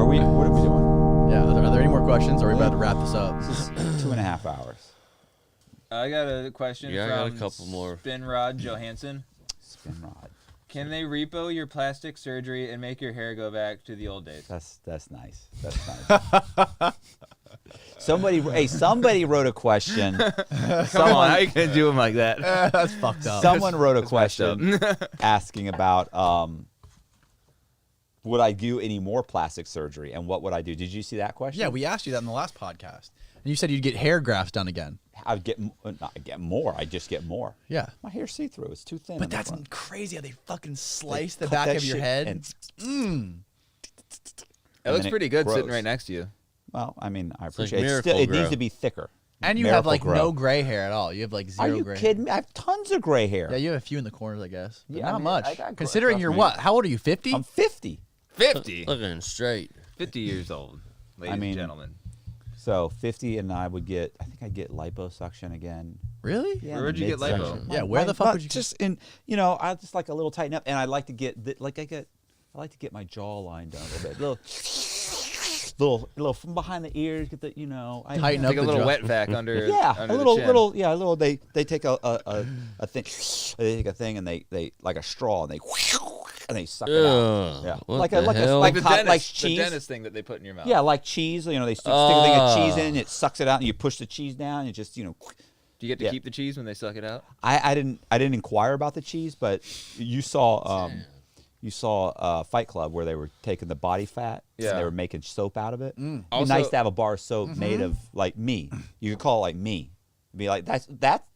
we? What are we doing? Yeah. Are there any more questions? Or are we about to wrap this up? This is 2.5 hours. I got a question Yeah, from I got a couple more. Spinrod Johansson. Spinrod. Can they repo your plastic surgery and make your hair go back to the old days? That's nice. That's nice. Somebody wrote a question. Come on, how you gonna do them like that? That's fucked up. Someone wrote a question asking about would I do any more plastic surgery and what would I do? Did you see that question? Yeah, we asked you that in the last podcast, and you said you'd get hair grafts done again. I'd get more. I just get more. Yeah, my hair's see-through. It's too thin. but that's crazy how they fucking slice the cut back that of your shit head. and- It looks then pretty it good sitting grows. right next to you. Well, I mean, I like appreciate it. Miracle It Grow. needs to be thicker. And you have like Miracle no Grow. gray hair at all. You have like Are zero you gray. kidding me? I have tons of gray hair. Yeah, you have a few in the corners, I guess. But Yeah, not I mean, much. I got Considering trust you're me. what? How old are you? 50? I'm 50. 50. Looking straight. 50 years old, ladies and gentlemen. So 50, and I think I'd get liposuction again. Really? Yeah, Where would you get midsection. lipo? Yeah, where the fuck would you just in? I just like a little tighten up, and I like to get I like to get my jawline done a little bit, little from behind the ears. Get the Tighten up Take a the little jaw. wet vac under. Yeah, under a the little, chin. They take a thing, they take a thing, and they like a straw, and they suck it out. Ugh, Yeah, what like the hell? Like the like dentist, cheese. the dentist thing that they put in your mouth. Yeah, like cheese. They stick a thing of cheese in, it sucks it out, and you push the cheese down, and it just Do you get to Yeah. keep the cheese when they suck it out? I didn't inquire about the cheese, but you saw Fight Club where they were taking the body fat Yeah. and they were making soap out of it. It'd be Also- nice to have a bar of soap made of like me. You could call it like me. It'd be like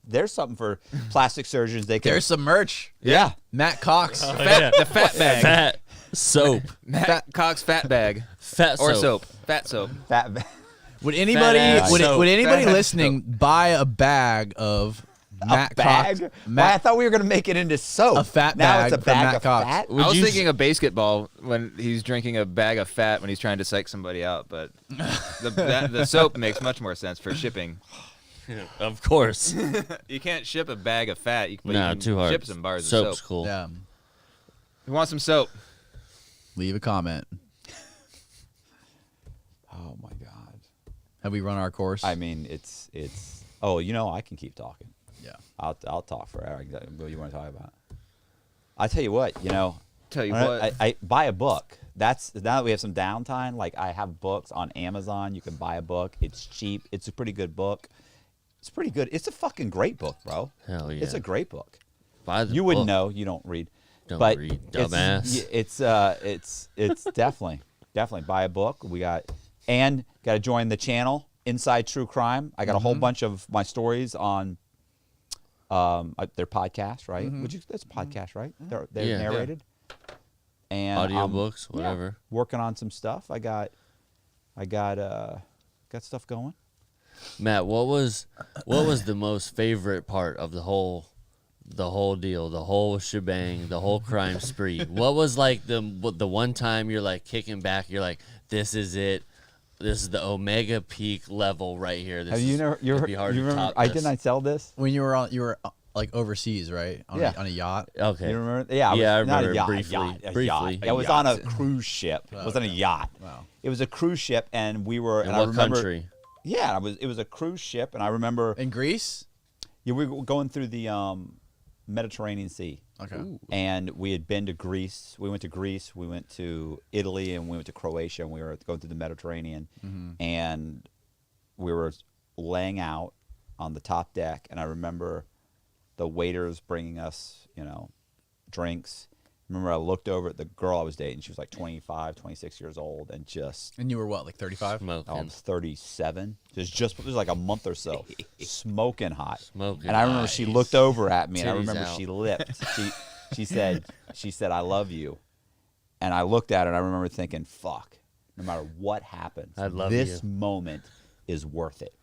there's something for plastic surgeons. They can. There's some merch. Yeah. Matt Cox. The fat bag. Fat soap. Matt Cox fat bag. Fat Or soap. soap. Fat soap. Fat. Would anybody ass would soap. anybody Fat ass listening buy a bag of Matt bag? Cox? Well, I thought we were gonna make it into soap. A fat now bag it's a from bag Matt of Cox. fat. I was you thinking of basketball when he's drinking a bag of fat when he's trying to psych somebody out, but the soap makes much more sense for shipping. Of course. You can't ship a bag of fat. But Nah, you can too hard. ship some bars Soap's of soap. cool. Yeah. Who wants some soap? Leave a comment. Oh my God. Have we run our course? I mean, it's. Oh, I can keep talking. Yeah. I'll talk forever. What do you want to talk about? I tell you what, Tell you what. I buy a book. That's now that we have some downtime. Like I have books on Amazon. You can buy a book. It's cheap. It's a pretty good book. It's pretty good. It's a fucking great book, bro. Hell yeah. It's a great book. Buy the You wouldn't book. know. You don't read. Don't but read, it's- dumbass. It's definitely buy a book. We got to join the channel Inside True Crime. I got a whole bunch of my stories on their podcast, right? That's a podcast, right? They're Yeah. narrated. And Audiobooks, whatever. working on some stuff. I got stuff going. Matt, what was the most favorite part of the whole deal, the whole shebang, the whole crime spree? What was like the one time you're like kicking back, you're like, this is it. This is the Omega peak level right here. This Have you never? it'd be hard to remember? top Didn't I tell this? when you were like overseas, right? On Yeah. on a yacht. Okay. You remember? Yeah, Yeah, I not a remember yacht, briefly. a yacht. It was on a cruise ship. It wasn't a yacht. Wow. It was a cruise ship, and we were. In and I what remember, country? Yeah, it was a cruise ship, and I remember. In Greece? Yeah, we were going through the Mediterranean Sea. Okay. And we had been to Greece. We went to Greece. We went to Italy, and we went to Croatia. And we were going through the Mediterranean, and we were laying out on the top deck. And I remember the waiters bringing us, drinks. Remember, I looked over at the girl I was dating. She was like 25, 26 years old, and just. And you were what, like 35? Smoking. I'm 37. It was like a month or so, smoking hot. Smoking And I remember she nice. looked over at me, and I Titties remember out. she lipped. She said, "I love you," and I looked at her, and I remember thinking, "Fuck, no matter what happens, I love this you. moment is worth it."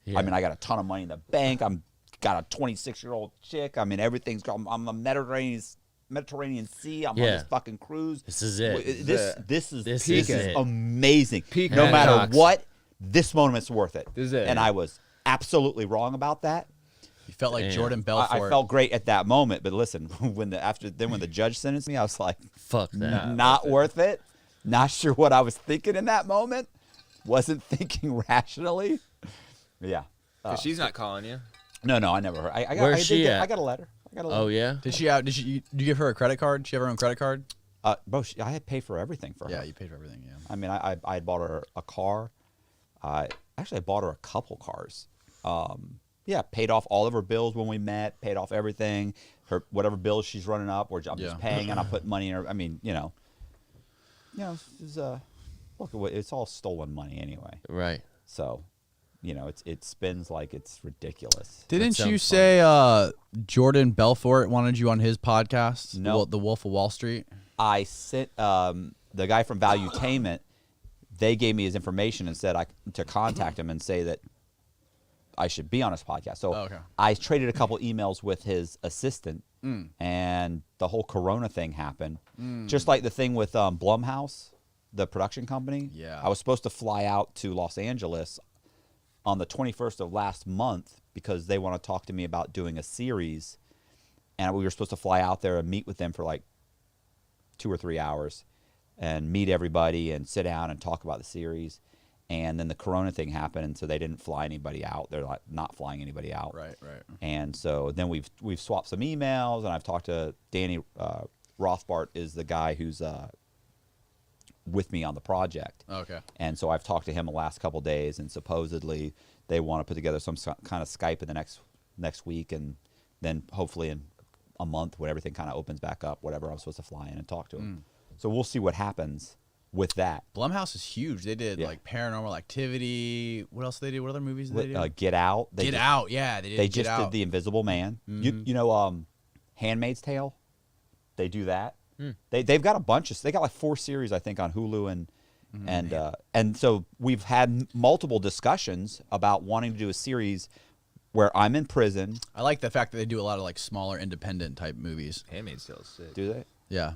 Yeah. I mean, I got a ton of money in the bank. I'm got a 26-year-old chick. I mean, everything's going. I'm the Mediterranean Sea. I'm on Yeah. this fucking cruise. This is it. This is This is it. amazing. Peak no matter Hancock's. what, this moment's worth it. This is it. And I was absolutely wrong about that. You felt like Damn. Jordan Belfort. I felt great at that moment, but listen, when the judge sentenced me, I was like, Fuck that. not worth it. Not sure what I was thinking in that moment. Wasn't thinking rationally. Yeah. 'Cause she's not calling you. No, I never heard. Where's she at? I got a letter. Oh yeah. Did you give her a credit card? She have her own credit card? Bro, I had paid for everything for her. Yeah, you paid for everything. Yeah. I mean, I had bought her a car. Actually, I bought her a couple cars. Yeah, paid off all of her bills when we met. Paid off everything. Her whatever bills she's running up, or I'm just paying, and I put money in her. I mean, it's, look, it's all stolen money anyway. Right. So, it spins like it's ridiculous. Didn't you sounds say Jordan Belfort wanted you on his podcast? No. The Wolf of Wall Street. I sent the guy from Valuetainment. They gave me his information and said to contact him and say that I should be on his podcast. So I traded a couple emails with his assistant, and the whole Corona thing happened. Just like the thing with Blumhouse, the production company. Yeah. I was supposed to fly out to Los Angeles on the 21st of last month because they want to talk to me about doing a series, and we were supposed to fly out there and meet with them for like 2 or 3 hours and meet everybody and sit down and talk about the series. And then the Corona thing happened, and so they didn't fly anybody out. They're like not flying anybody out. Right. And so then we've swapped some emails, and I've talked to Danny Rothbart is the guy who's with me on the project. Okay. And so I've talked to him the last couple days, and supposedly they want to put together some kind of Skype in the next week, and then hopefully in a month when everything kind of opens back up, whatever, I'm supposed to fly in and talk to him. So we'll see what happens with that. Blumhouse is huge. They did like Paranormal Activity. What else did they do? What other movies did they do? Get Out. Get Out. Yeah, they just did The Invisible Man. Handmaid's Tale. They do that. They've got a bunch of. They got like 4 series I think on Hulu and so we've had multiple discussions about wanting to do a series where I'm in prison. I like the fact that they do a lot of like smaller independent type movies. Handmaid's Tale is sick. Do they? Yeah.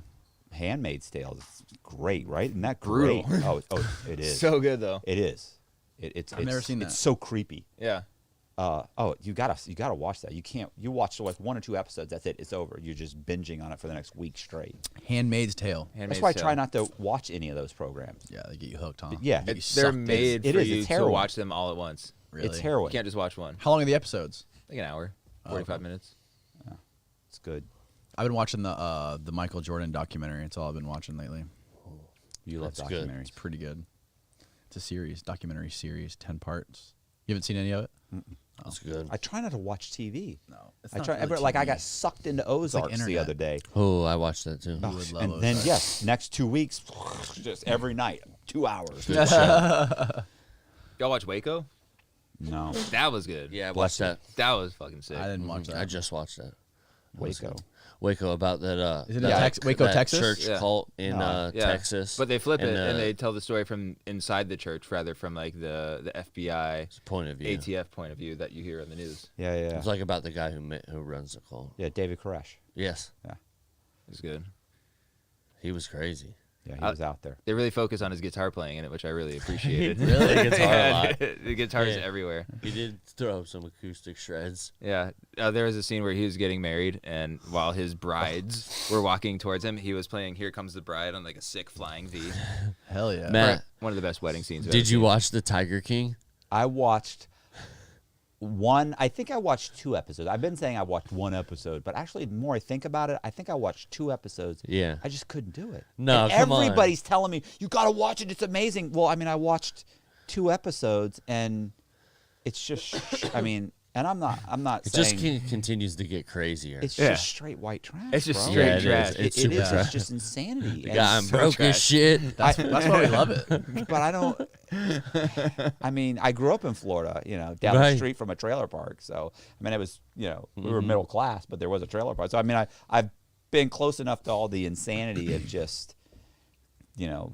Handmaid's Tale is great, right? Isn't that great? Brutal. Oh, it is. So good though. It is. I've never seen that. It's so creepy. Yeah. You gotta watch that. You watch like 1 or 2 episodes. That's it. It's over. You're just binging on it for the next week straight. Handmaid's Tale. That's why I try not to watch any of those programs. Yeah, they get you hooked, huh? Yeah, They get you They're sucked in. made It for is. you It's to heroin. watch them all at once. Really? It's You heroin. can't just watch one. How long are the episodes? Like an hour, 45 minutes. It's good. I've been watching the Michael Jordan documentary. It's all I've been watching lately. You love That's good. documentaries. It's pretty good. It's a series, documentary series, 10 parts. You haven't seen any of it? That's good. I try not to watch TV. No. It's I not try. really Like I TV. got sucked into Ozarks the internet. other day. Oh, I watched that too. You would love And then Ozark. yes, next 2 weeks, just every night, 2 hours. Y'all watch Waco? No, That was good. Yeah, I Bless watched you. that. That was fucking sick. I didn't watch that. I just watched that. Waco. Waco about that. Is it in that- Waco, that Texas? Church Yeah. cult in No. Yeah. Texas. But they flip it and uh, they tell the story from inside the church rather from like the FBI point of view. ATF point of view that you hear on the news. Yeah. It's like about the guy who runs the cult. Yeah, David Koresh. Yes, It's good. he was crazy. Yeah, he was out there. They really focus on his guitar playing in it, which I really appreciated. Really? The guitar a lot. The guitar's Yeah. everywhere. He did throw some acoustic shreds. Yeah, there was a scene where he was getting married, and while his brides were walking towards him, he was playing "Here Comes the Bride" on like a sick flying V. Hell yeah. Matt, One of the best wedding scenes. I've did ever you seen. watch the Tiger King? I watched I think I watched 2 episodes. I've been saying I watched 1 episode, but actually, the more I think about it, I think I watched 2 episodes. Yeah. I just couldn't do it. No, And come on. everybody's telling me you got to watch it. It's amazing. Well, I mean, I watched 2 episodes, and it's just. I mean, and I'm not It saying just continues to get crazier. it's Yeah. just straight white trash. It's just bro. straight Yeah, it trash. is. It's It super is. trash. It's just insanity. The And guy, I'm so broke trash. as shit. That's why we love it. but I don't. I mean, I grew up in Florida, down the Right. street from a trailer park. So I mean, it was, we were Mm-hmm. middle class, but there was a trailer park. So I mean, I've been close enough to all the insanity of just,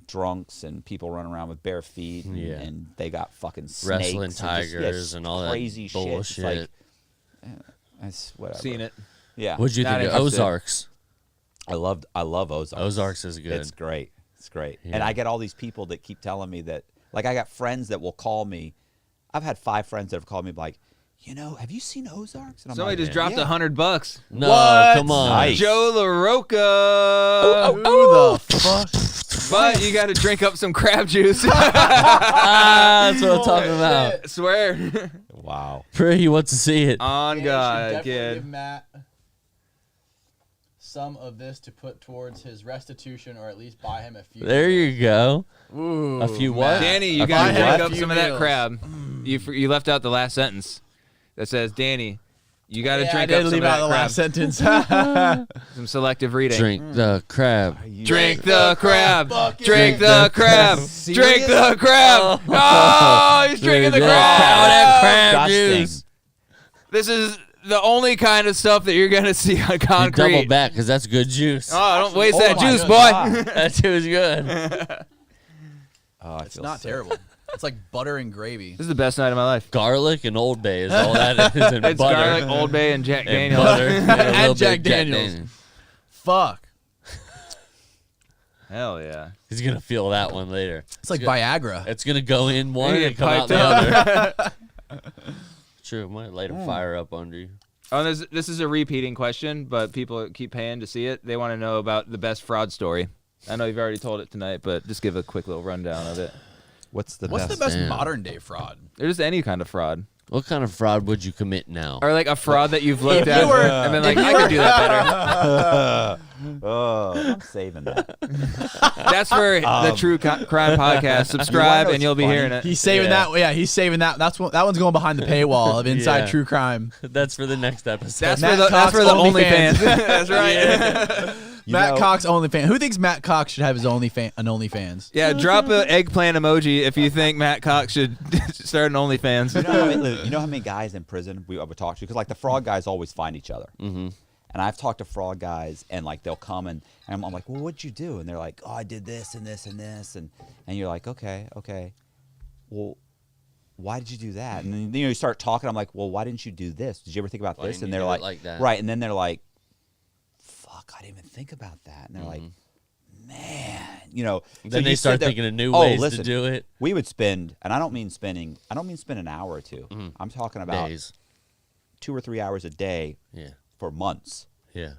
drunks and people running around with bare feet, and they got fucking snakes Wrestling and just- tigers and all that crazy shit. It's bullshit. like, it's whatever. Seen it. Yeah, What'd you Not think of interested. Ozarks? I love Ozarks. Ozarks is good. It's great. It's great. And Yeah. I get all these people that keep telling me that, like, I got friends that will call me. I've had 5 friends that have called me like, have you seen Ozarks? And I'm Somebody like, just dropped yeah. $100. No, What? come on. Nice. Joe Who LaRocca. the fuck? But you got to drink up some crab juice. That's what I'm talking about. I swear. Wow. Pretty wants to see it. On God, kid. Give Matt some of this to put towards his restitution, or at least buy him a few. There you go. Ooh, A few what? Danny, you A got to few drink what? up Few some of that meals. crab. You left out the last sentence that says, Danny, you got to I drink did up some leave of out that the crab. last sentence. Some selective reading. Drink the crab. Drink the crab. Fucking Drink the crab. Drink the crab. Oh, he's drinking the Dude, crab. crab Disgusting. juice. This is the only kind of stuff that you're going to see on You concrete. double back because that's good juice. Oh, don't waste Oh that my juice, goodness. boy. That juice is good. Oh, I It's feel not sick. terrible. It's like butter and gravy. This is the best night of my life. Garlic and Old Bay is all that is, and It's butter. garlic, Old Bay, and Jack and Daniels. butter. And, a little Jack bit of Daniels. Fuck. Hell yeah. He's gonna feel that one later. It's like Viagra. It's gonna go in one You and get come out piped the other. True, it might light a fire up under you. Oh, this is a repeating question, but people keep paying to see it. They want to know about the best fraud story. I know you've already told it tonight, but just give a quick little rundown of it. What's the What's best? the best Damn. modern day fraud? Or just any kind of fraud. What kind of fraud would you commit now? Or like a fraud that you've looked at you were- and been like, I could do that better. Oh, I'm saving that. That's for the True Crime Podcast. Subscribe know and you'll be what's hearing funny? it. He's saving that. Yeah, he's saving that. That one's going behind the paywall of Inside Yeah. True Crime. That's for the next episode. That's Matt for the Cox OnlyFans. OnlyFans. That's right. You Matt know- Cox OnlyFans. Who thinks Matt Cox should have his OnlyFans? Yeah, drop an eggplant emoji if you think Matt Cox should start an OnlyFans. You know how many guys in prison we would talk to? Because like the fraud guys always find each other. Mm-hmm. And I've talked to fraud guys, and like they'll come and I'm like, well, what'd you do? And they're like, oh, I did this and this and this, and you're like, okay, well, why did you do that? And then you start talking. I'm like, well, why didn't you do this? Did you ever think about Why this? didn't And you they're do it like, like that? right? And then they're like, fuck, I didn't even think about that. And they're like, man, so Then you they sit start there- thinking of new Oh, ways listen, to do it. we would spend, and I don't mean spend an hour or two. I'm talking about Days. 2 or 3 hours a day Yeah. for months. Yeah.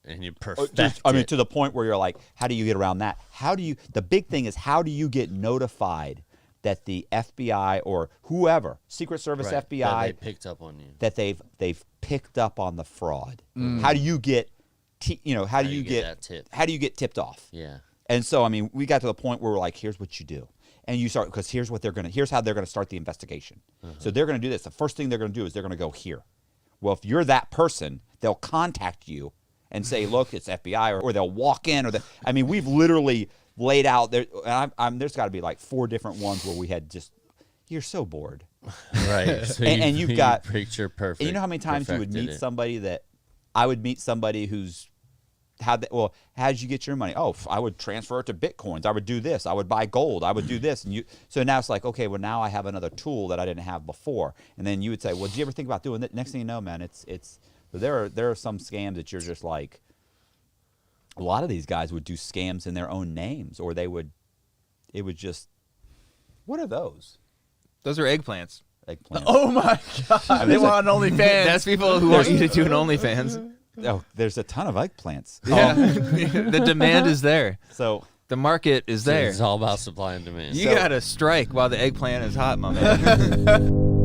And you Or perfect just- I mean, it. to the point where you're like, how do you get around that? The big thing is, how do you get notified that the FBI or whoever, Secret Service, Right, FBI, that they picked up on you. that they've picked up on the fraud? How do you get, how do you get get that tip? How do you get tipped off? Yeah. And so, I mean, we got to the point where we're like, here's what you do. And you start, because here's how they're going to start the investigation. So they're going to do this. The first thing they're going to do is they're going to go here. Well, if you're that person, they'll contact you and say, look, it's FBI, or they'll walk in. I mean, we've literally laid out there. And there's got to be like 4 different ones where we had just, you're so bored. Right. So And you've got- picture perfect. And you know how many times you would perfected meet it. somebody that, I would meet somebody who's, how did you get your money? Oh, I would transfer it to Bitcoins. I would do this. I would buy gold. I would do this. And so now it's like, okay, well, now I have another tool that I didn't have before. And then you would say, well, did you ever think about doing that? Next thing you know, man, there are some scams that you're just like, a lot of these guys would do scams in their own names, or it would just, what are those? Those are eggplants. Eggplants. Oh my God! They there's want an OnlyFans. That's people who want you to do an OnlyFans. Oh, there's a ton of eggplants. Yeah. The demand is there. So The market is there. It's all about supply and demand. You gotta strike while the eggplant is hot, my man.